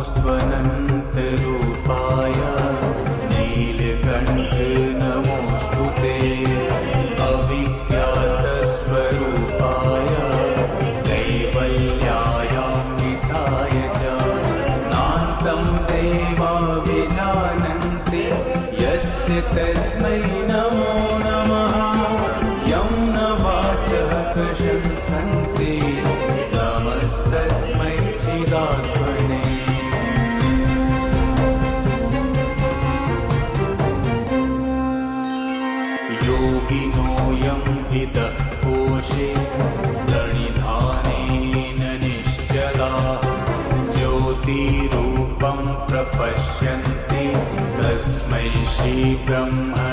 नमोऽस्त्वनन्तरूपाय नीलकण्ठ नमोऽस्तु ते अविज्ञातस्वरूपाय कैवल्यायान्विताय च नान्तं देवाभिजानन्ति यस्य तस्मै नमो नमः यं न वाचः प्रशंसन्ति नमस्तस्मै चिदात्मने योगिनोऽयं हृदः कोशे प्रणिधानेन निश्चलाः ज्योतिरूपं प्रपश्यन्ति तस्मै श्रीब्रह्म